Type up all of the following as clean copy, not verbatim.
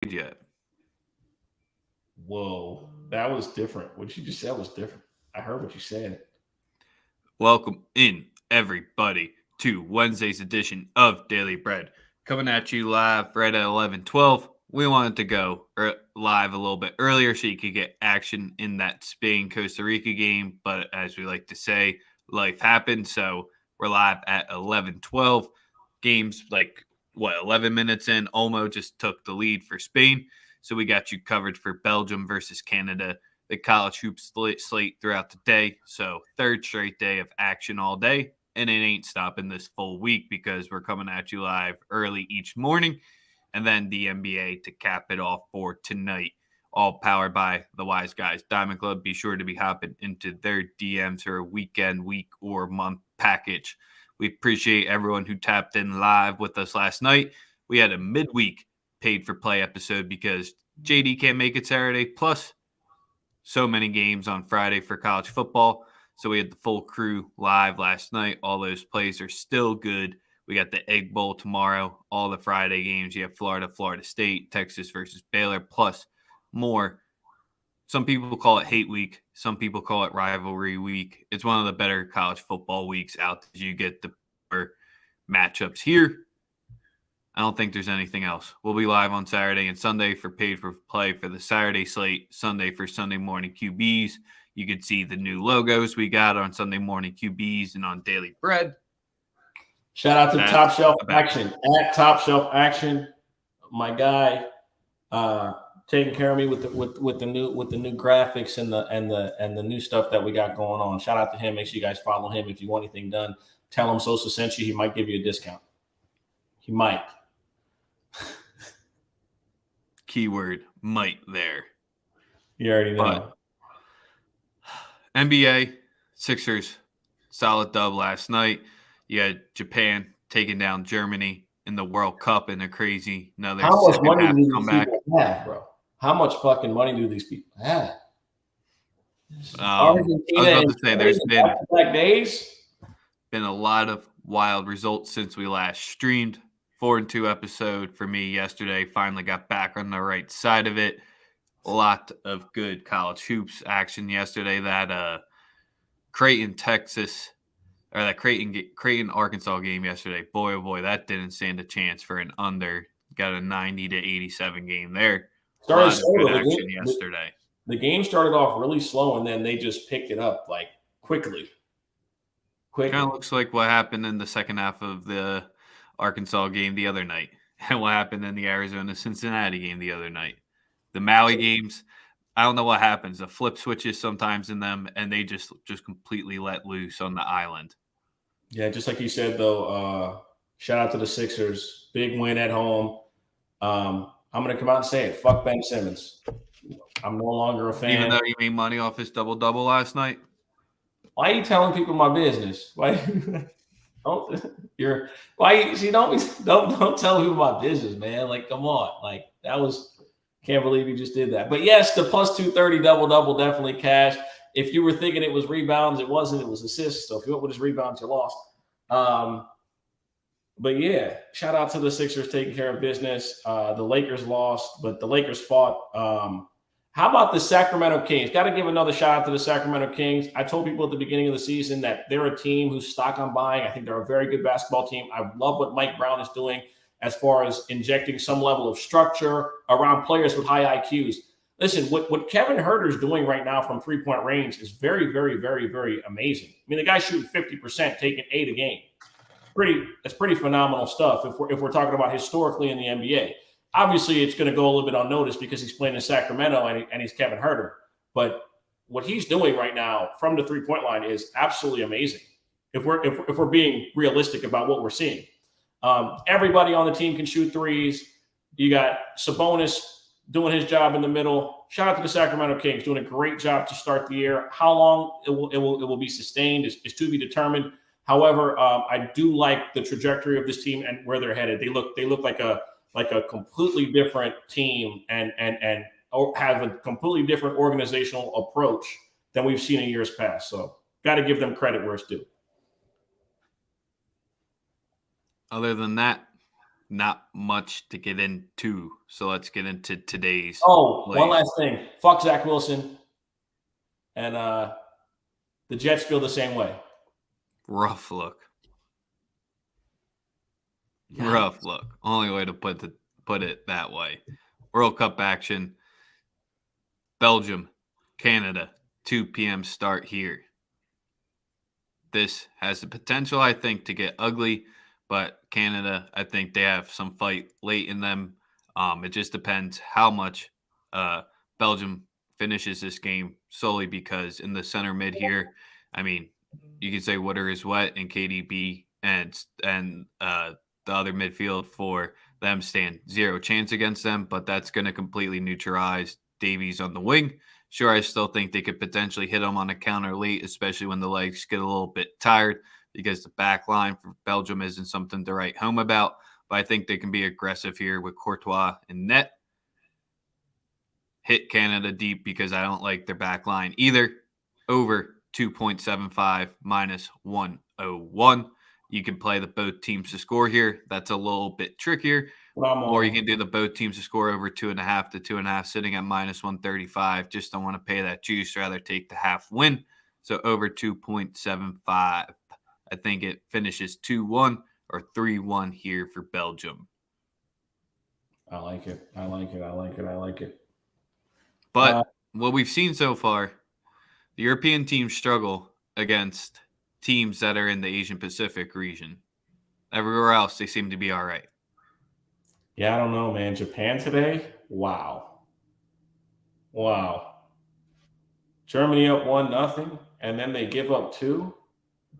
yet. Whoa, that was different. What you just said was different. I heard what you said. Welcome in, everybody, to Wednesday's edition of Daily Bread. Coming at you live right at 11:12. We wanted to go live a little bit earlier so you could get action in that Spain-Costa Rica game. But as we like to say, life happened. So we're live at 11:12. Games 11 minutes in. Olmo just took the lead for Spain. So we got you covered for Belgium versus Canada, the college hoops slate throughout the day. So third straight day of action all day. And it ain't stopping this full week because we're coming at you live early each morning. And then the NBA to cap it off for tonight. All powered by the Wise Guys Diamond Club. Be sure to be hopping into their DMs for a weekend, week, or month package. We appreciate everyone who tapped in live with us last night. We had a midweek paid for play episode because JD can't make it Saturday. Plus, so many games on Friday for college football. So we had the full crew live last night. All those plays are still good. We got the Egg Bowl tomorrow. All the Friday games. You have Florida, Florida State, Texas versus Baylor, plus more. Some people call it hate week. Some people call it rivalry week. It's one of the better college football weeks out as you get the matchups here. I don't think there's anything else. We'll be live on Saturday and Sunday for paid for play for the Saturday slate, Sunday for Sunday morning QBs. You can see the new logos we got on Sunday morning QBs and on Daily Bread. Shout out to Top Shelf Action at Top Shelf Action, my guy, taking care of me with the new graphics and the new stuff that we got going on. Shout out to him. Make sure you guys follow him if you want anything done. Tell him Sosa sent you. He might give you a discount. He might. Keyword might there. You already know. But NBA, Sixers, solid dub last night. You had Japan taking down Germany in the World Cup in a crazy another How much money do these comeback. people have, bro? How much fucking money do these people have? I was about to say there's been a lot of wild results since we last streamed. 4-2 episode for me yesterday. Finally got back on the right side of it. A lot of good college hoops action yesterday. That Creighton, Texas, or that Creighton, Arkansas game yesterday. Boy, oh boy, that didn't stand a chance for an under. Got a 90-87 game there. Started slow. Good action yesterday. The game started off really slow, and then they just picked it up like quickly. Kind of looks like what happened in the second half of the Arkansas game the other night, and what happened in the Arizona-Cincinnati game the other night. The Maui games, I don't know what happens. The flip switches sometimes in them, and they just completely let loose on the island. Yeah, just like you said, though, shout out to the Sixers. Big win at home. I'm going to come out and say it. Fuck Ben Simmons. I'm no longer a fan. Even though you made money off his double-double last night? Why are you telling people my business? Why? Don't tell people my business, man. Like, come on. Like, can't believe you just did that. But yes, the plus 230 double definitely cash. If you were thinking it was rebounds, it wasn't. It was assists. So if you went with his rebounds, you lost. But yeah, shout out to the Sixers taking care of business. The Lakers lost, but the Lakers fought. How about the Sacramento Kings? Got to give another shout out to the Sacramento Kings. I told people at the beginning of the season that they're a team whose stock I'm buying. I think they're a very good basketball team. I love what Mike Brown is doing as far as injecting some level of structure around players with high IQs. Listen, what Kevin Huerter's doing right now from three-point range is very, very, very, very amazing. I mean, the guy's shooting 50%, taking 8 a game. That's pretty phenomenal stuff if we're talking about historically in the NBA. Obviously, it's going to go a little bit unnoticed because he's playing in Sacramento and he's Kevin Huerter. But what he's doing right now from the three-point line is absolutely amazing. If we're being realistic about what we're seeing, everybody on the team can shoot threes. You got Sabonis doing his job in the middle. Shout out to the Sacramento Kings doing a great job to start the year. How long it will be sustained is to be determined. However, I do like the trajectory of this team and where they're headed. They look like a completely different team and have a completely different organizational approach than we've seen in years past. So got to give them credit where it's due. Other than that, not much to get into. So let's get into today's Oh, one plays. last thing. Fuck Zach Wilson. And the Jets feel the same way. Rough look. Yikes. Rough look. Only way to put it that way. World Cup action. Belgium, Canada, 2 p.m. start here. This has the potential, I think, to get ugly, but Canada, I think they have some fight late in them. It just depends how much Belgium finishes this game solely because in the center mid here, I mean, you can say water is wet and KDB and the other midfield for them stand zero chance against them, but that's going to completely neutralize Davies on the wing. Sure, I still think they could potentially hit them on a counter late, especially when the legs get a little bit tired because the back line for Belgium isn't something to write home about. But I think they can be aggressive here with Courtois and net. Hit Canada deep because I don't like their back line either. Over 2.75 minus 101. You can play the both teams to score here. That's a little bit trickier. Or you can do the both teams to score over 2.5 to 2.5, sitting at minus 135. Just don't want to pay that juice. Rather take the half win. So over 2.75. I think it finishes 2-1 or 3-1 here for Belgium. I like it. I like it. I like it. I like it. But what we've seen so far, the European teams struggle against teams that are in the Asian Pacific region. Everywhere else, they seem to be all right. Yeah, I don't know, man. Japan today? Wow. Wow. Germany up 1-0, and then they give up 2.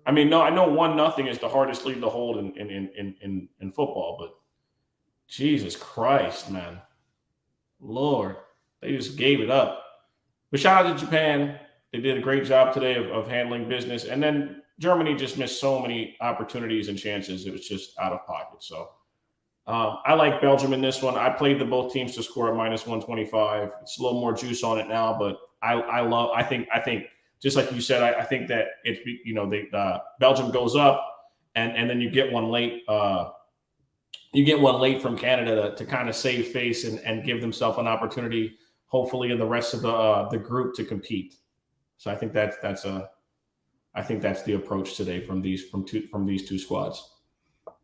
I mean, no, I know 1-0 is the hardest lead to hold in football, but Jesus Christ, man. Lord, they just gave it up. But shout out to Japan. They did a great job today of handling business. And then Germany just missed so many opportunities and chances. It was just out of pocket. So I like Belgium in this one. I played the both teams to score at minus 125. It's a little more juice on it now, but I think just like you said, I think that it's, Belgium goes up and then you get one late. You get one late from Canada to kind of save face and give themselves an opportunity, hopefully in the rest of the group to compete. So I think that's the approach today from these two squads.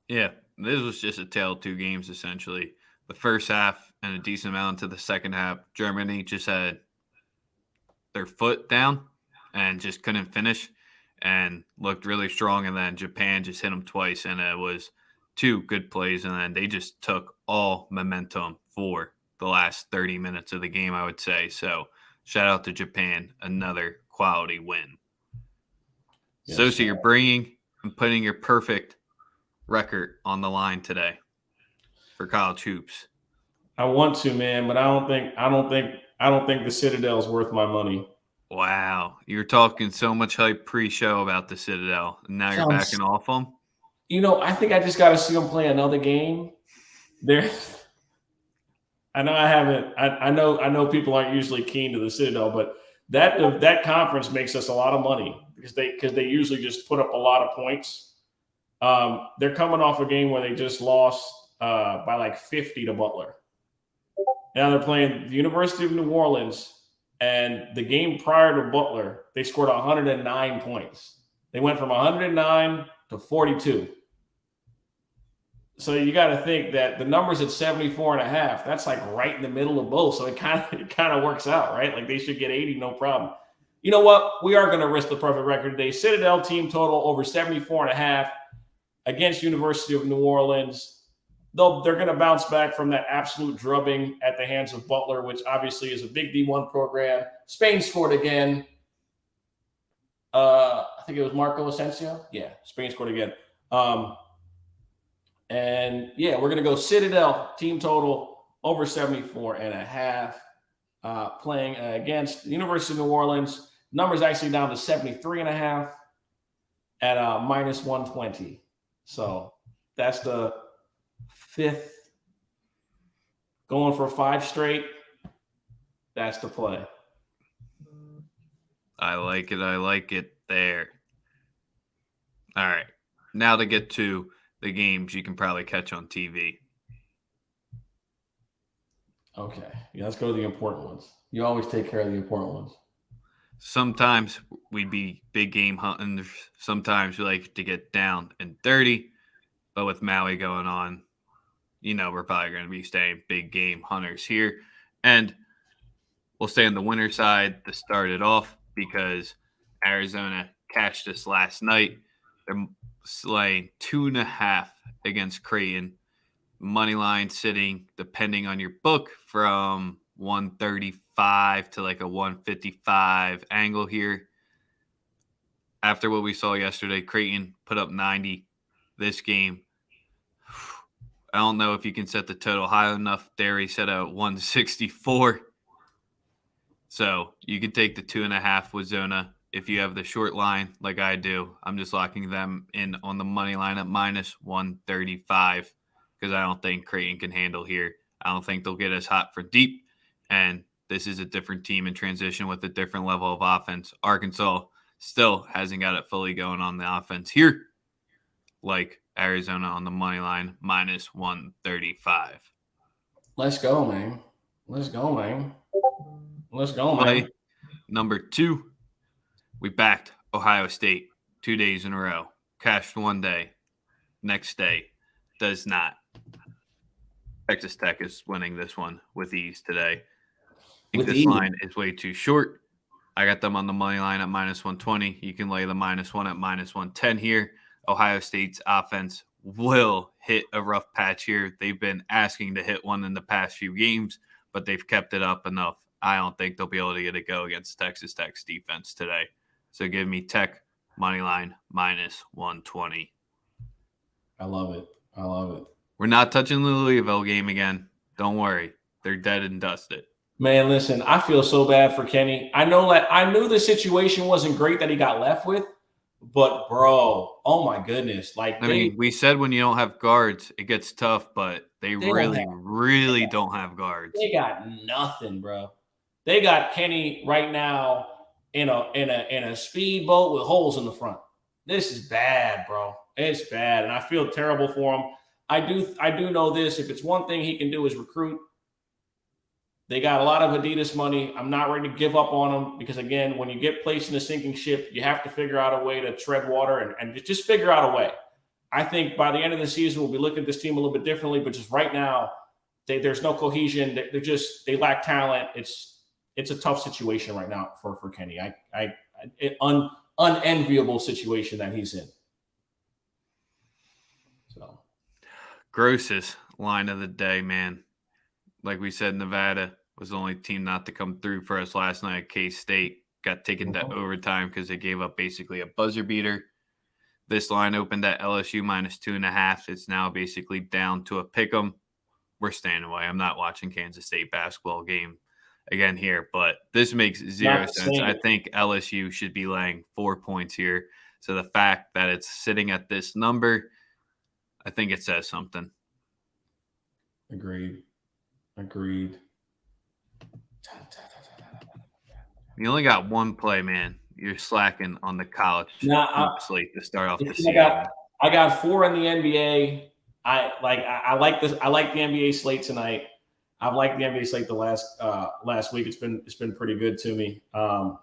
Yeah, this was just a tale of two games essentially. The first half and a decent amount to the second half, Germany just had their foot down and just couldn't finish and looked really strong. And then Japan just hit them twice, and it was two good plays. And then they just took all momentum for the last 30 minutes of the game, I would say. So shout out to Japan, another quality win. Yes, Sosa, you're bringing and putting your perfect record on the line today for college hoops. I want to, man, but I don't think the Citadel's worth my money. Wow, you're talking so much hype pre-show about the Citadel, and now you're backing off them. I think I just got to see them play another game. There, I know I haven't. I know people aren't usually keen to the Citadel, but that conference makes us a lot of money because they usually just put up a lot of points. They're coming off a game where they just lost by like 50 to Butler. Now they're playing the University of New Orleans, and the game prior to Butler, they scored 109 points. They went from 109 to 42. So you got to think that the numbers at 74.5, that's like right in the middle of both. So it kind of works out, right? Like they should get 80, no problem. You know what? We are going to risk the perfect record today. Citadel team total over 74.5 against University of New Orleans. They're going to bounce back from that absolute drubbing at the hands of Butler, which obviously is a big D1 program. Spain scored again. I think it was Marco Asensio. Yeah, Spain scored again. And yeah, we're going to go Citadel team total over 74.5, playing against the University of New Orleans. Numbers actually down to 73.5 at minus 120. So that's the fifth. Going for 5 straight. That's the play. I like it. I like it there. All right. Now to get to the games you can probably catch on TV. Okay. Yeah, let's go to the important ones. You always take care of the important ones. Sometimes we'd be big game hunting. Sometimes we like to get down and dirty. But with Maui going on, we're probably going to be staying big game hunters here. And we'll stay on the winner side to start it off because Arizona cashed us last night. They're slaying 2.5 against Creighton. Money line sitting, depending on your book, from 135 to like a 155 angle here. After what we saw yesterday, Creighton put up 90 this game. I don't know if you can set the total high enough. Derry set out 164. So you can take the 2.5 with Zona if you have the short line like I do. I'm just locking them in on the money line at minus 135 because I don't think Creighton can handle here. I don't think they'll get as hot for deep. And this is a different team in transition with a different level of offense. Arkansas still hasn't got it fully going on the offense here, like Arizona on the money line, minus 135. Let's go, man. Let's go, man. Let's go, man. Play number 2, we backed Ohio State 2 days in a row. Cashed one day. Next day, does not. Texas Tech is winning this one with ease today. I think this line is way too short. I got them on the money line at minus 120. You can lay the -1 at minus 110 here. Ohio State's offense will hit a rough patch here. They've been asking to hit one in the past few games, but they've kept it up enough. I don't think they'll be able to get it go against Texas Tech's defense today. So give me Tech money line minus 120. I love it. I love it. We're not touching the Louisville game again. Don't worry. They're dead and dusted. Man, listen, I feel so bad for Kenny. I knew the situation wasn't great that he got left with, but bro, oh my goodness. We said when you don't have guards, it gets tough, but they really don't have guards. They got nothing, bro. They got Kenny right now in a speedboat with holes in the front. This is bad, bro. It's bad, and I feel terrible for him. I do know this. If it's one thing he can do is recruit. They got a lot of Adidas money. I'm not ready to give up on them because, again, when you get placed in a sinking ship, you have to figure out a way to tread water and just figure out a way. I think by the end of the season, we'll be looking at this team a little bit differently. But just right now, there's no cohesion. They lack talent. It's a tough situation right now for Kenny. Unenviable situation that he's in. So, grossest line of the day, man. Like we said, Nevada was the only team not to come through for us last night at K-State. Got taken to overtime because they gave up basically a buzzer beater. This line opened at LSU minus 2.5. It's now basically down to a pick 'em. We're staying away. I'm not watching Kansas State basketball game again here, but this makes zero sense. I think LSU should be laying 4 points here. So the fact that it's sitting at this number, I think it says something. Agreed. You only got one play, man. You're slacking on the college slate to start off the season. I got 4 in the NBA. I like this. I like the NBA slate tonight. I've liked the NBA slate the last week. It's been pretty good to me.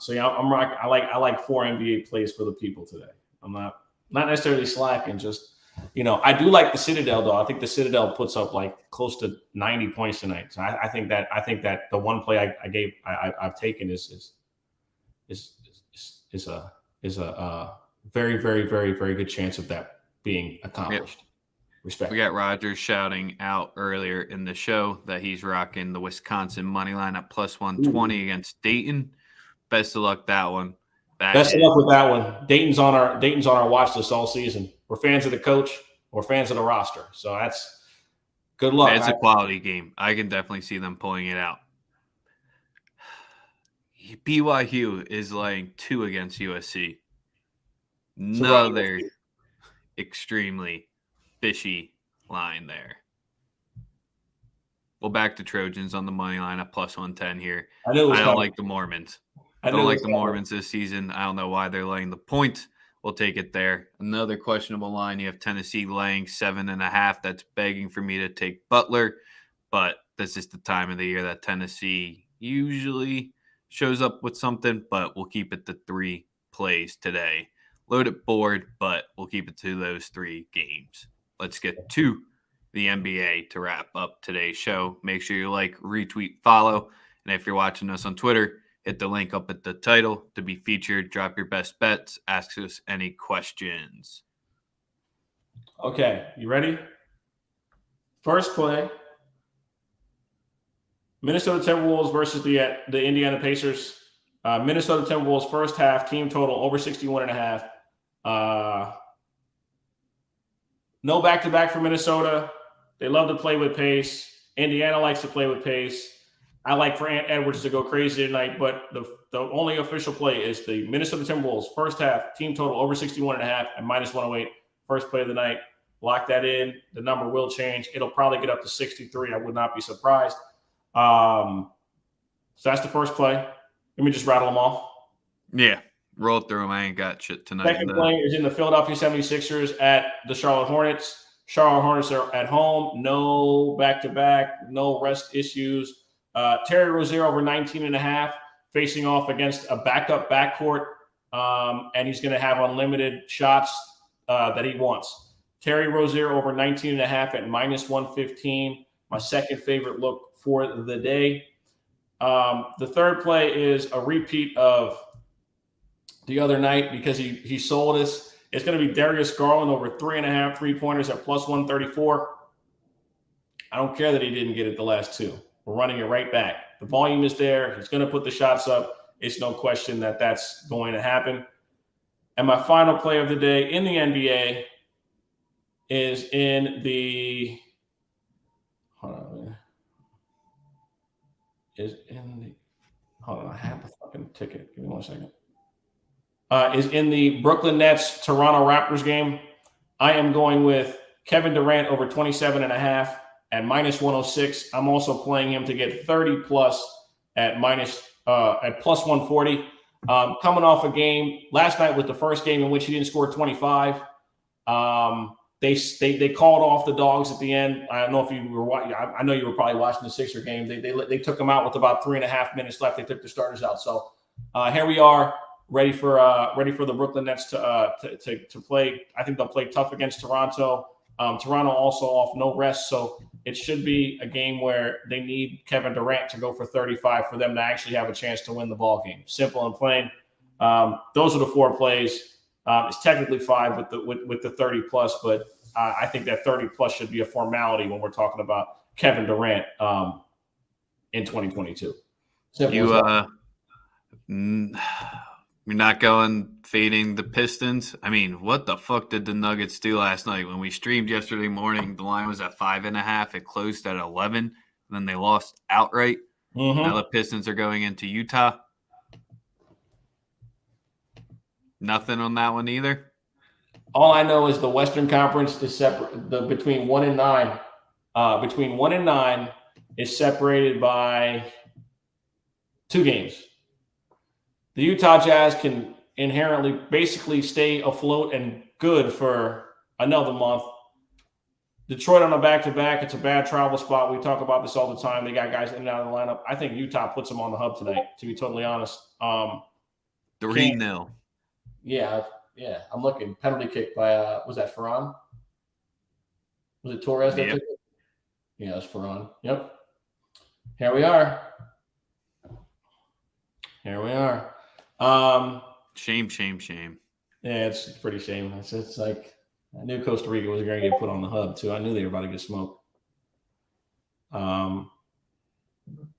So yeah, I'm rocking. I like 4 NBA plays for the people today. I'm not necessarily slacking. Just I do like the Citadel though. I think the Citadel puts up like close to 90 points tonight. So I think that the one play I've taken is a very, very, very, very good chance of that being accomplished. Yep. Respect. We got Rogers shouting out earlier in the show that he's rocking the Wisconsin money line at plus 120 against Dayton. Best of luck that one. Best of luck with that one. Dayton's on our watch list all season. We're fans of the coach. We're fans of the roster. So that's good luck. It's a quality game. I can definitely see them pulling it out. BYU is laying 2 against USC. Another extremely fishy line there. Well, back to Trojans on the money line at plus 110 here. I don't like the Mormons. I don't like the Mormons this season. I don't know why they're laying the points. We'll take it there. Another questionable line. You have Tennessee laying 7.5. That's begging for me to take Butler, but this is the time of the year that Tennessee usually shows up with something, but we'll keep it to 3 plays today. Loaded board, but we'll keep it to those 3 games. Let's get to the NBA to wrap up today's show. Make sure you like, retweet, follow. And if you're watching us on Twitter, hit the link up at the title to be featured. Drop your best bets. Ask us any questions. Okay, you ready? First play. Minnesota Timberwolves versus the Indiana Pacers. Minnesota Timberwolves first half team total over 61.5. No back-to-back for Minnesota. They love to play with pace. Indiana likes to play with pace. I like for Ant Edwards to go crazy tonight, but the only official play is the Minnesota Timberwolves first half team total over 61.5 at -108. First play of the night. Lock that in. The number will change. It'll probably get up to 63. I would not be surprised. So that's the first play. Let me just rattle them off. Yeah, roll through them. I ain't got shit tonight. Second play is in the Philadelphia 76ers at the Charlotte Hornets. Charlotte Hornets are at home. No back-to-back. No rest issues. Terry Rozier over 19.5, facing off against a backup backcourt, and he's going to have unlimited shots that he wants. Terry Rozier over 19.5 at -115. My second favorite look for the day. The third play is a repeat of the other night because he sold us. It's going to be Darius Garland over 3.5 3-pointers at +134. I don't care that he didn't get it the last 2. We're running it right back. The volume is there. He's going to put the shots up. It's no question that that's going to happen. And my final play of the day in the NBA is in the – hold on, man. Hold on, I have the fucking ticket. Give me 1 second. Is in the Brooklyn Nets Toronto Raptors game. I am going with Kevin Durant over 27.5 at -106. I'm also playing him to get 30 plus at +140. Coming off a game last night was the first game in which he didn't score 25. They called off the dogs at the end. I don't know if you were watching. I know you were probably watching the Sixer game. They took them out with about 3.5 minutes left. They took the starters out. So here we are, ready for the Brooklyn Nets to play. I think they'll play tough against Toronto. Toronto also off no rest, so it should be a game where they need Kevin Durant to go for 35 for them to actually have a chance to win the ball game. Simple and plain. Those are the 4 plays. It's technically 5 with the 30 plus, but I think that 30 plus should be a formality when we're talking about Kevin Durant in 2022. You're not going fading the Pistons. I mean, what the fuck did the Nuggets do last night? When we streamed yesterday morning, the line was at 5.5. It closed at 11. And then they lost outright. Mm-hmm. Now the Pistons are going into Utah. Nothing on that one either. All I know is the Western Conference is separate. Between 1 and 9, between 1 and 9 is separated by 2 games. The Utah Jazz can inherently basically stay afloat and good for another month. Detroit on a back-to-back, it's a bad travel spot. We talk about this all the time. They got guys in and out of the lineup. I think Utah puts them on the hub tonight, to be totally honest. 3-0. Yeah. I'm looking. Penalty kick by, was that Ferran? Was it Torres that took it? Yeah, it was Ferran. Yep. Here we are. Shame. Yeah, it's pretty shame. It's like I knew Costa Rica was going to get put on the hub too. I knew they were about to get smoked. But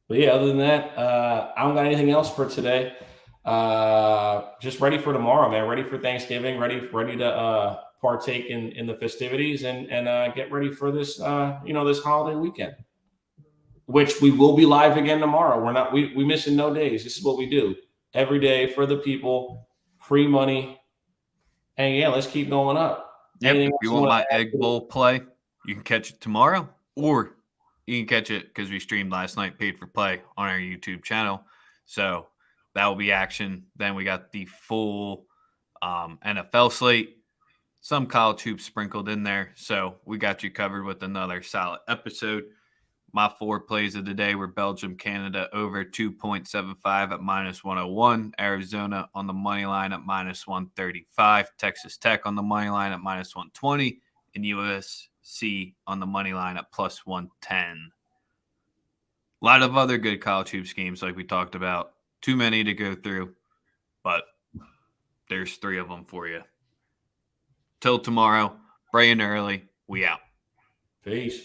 yeah, other than that, I don't got anything else for today. Just ready for tomorrow, man. Ready for Thanksgiving. Ready to partake in the festivities and get ready for this this holiday weekend, which we will be live again tomorrow. We missing no days. This is what we do every day for the people. Free money, and yeah, let's keep going up. Yep. If you want my egg bowl play, you can catch it tomorrow, or you can catch it because we streamed last night, paid for play on our YouTube channel. So that will be action. Then we got the full NFL slate, some college hoops sprinkled in there. So we got you covered with another solid episode. My 4 plays of the day were Belgium, Canada over 2.75 at minus 101, Arizona on the money line at minus 135, Texas Tech on the money line at minus 120, and USC on the money line at plus 110. A lot of other good college hoops games like we talked about. Too many to go through, but there's 3 of them for you. Till tomorrow, bright and early, we out. Peace.